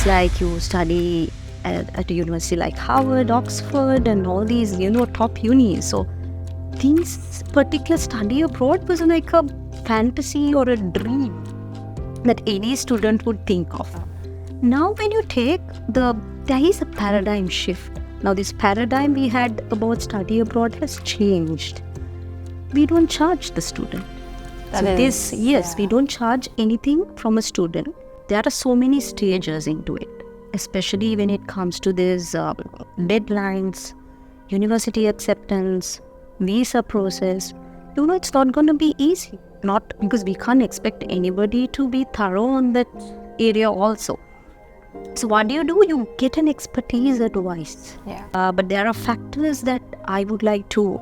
It's like you study at a university like Harvard, Oxford, and all these, top unis. So this particular study abroad was like a fantasy or a dream that any student would think of. Now when you take there is a paradigm shift. Now this paradigm we had about study abroad has changed. We don't charge the student. We don't charge anything from a student. There are so many stages into it, especially when it comes to these deadlines, university acceptance, visa process. It's not going to be easy. Not because we can't expect anybody to be thorough on that area also. So what do? You get an expertise advice. But there are factors that I would like to,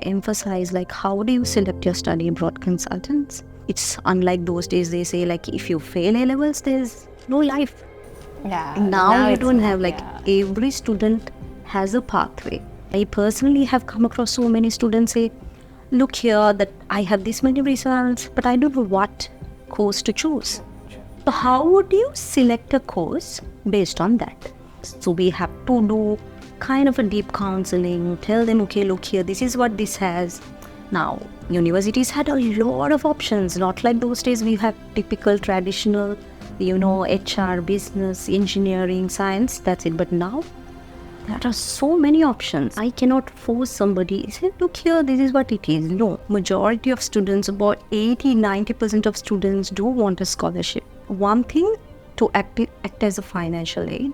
emphasize, like how do you select your study abroad consultants? It's unlike those days they say like if you fail A-levels, there's no life. Now you don't have every student has a pathway. I personally have come across so many students say, look here that I have this many results, but I don't know what course to choose. So how would you select a course based on that? So we have to do kind of a deep counseling, tell them, okay, look here, this is what this has. Now, universities had a lot of options, not like those days we have typical traditional, HR, business, engineering, science, that's it. But now, there are so many options. I cannot force somebody, say, look here, this is what it is. No, majority of students, about 80-90% of students do want a scholarship. One thing, to act as a financial aid.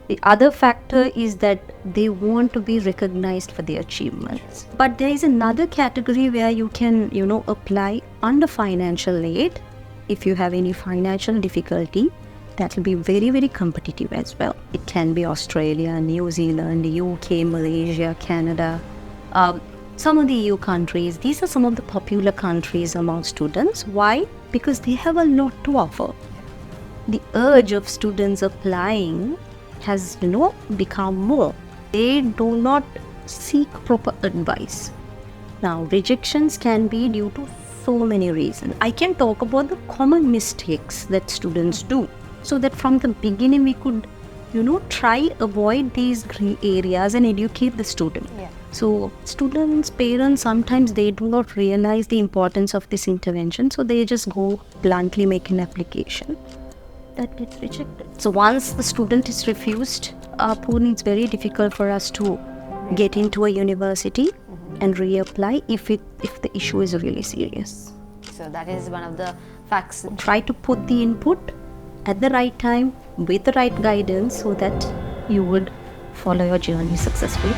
The other factor is that they want to be recognized for their achievements. But there is another category where you can, apply under financial aid. If you have any financial difficulty, that will be very, very competitive as well. It can be Australia, New Zealand, UK, Malaysia, Canada, some of the EU countries. These are some of the popular countries among students. Why? Because they have a lot to offer. The urge of students applying has, become more. They do not seek proper advice. Now, rejections can be due to so many reasons. I can talk about the common mistakes that students do, so that from the beginning we could, try avoid these gray areas and educate the student. So students, parents, sometimes they do not realize the importance of this intervention, so they just go bluntly make an application that gets rejected. So once the student is refused, Poorni, it's very difficult for us to get into a university and reapply if the issue is really serious. So that is one of the facts. Try to put the input at the right time with the right guidance so that you would follow your journey successfully.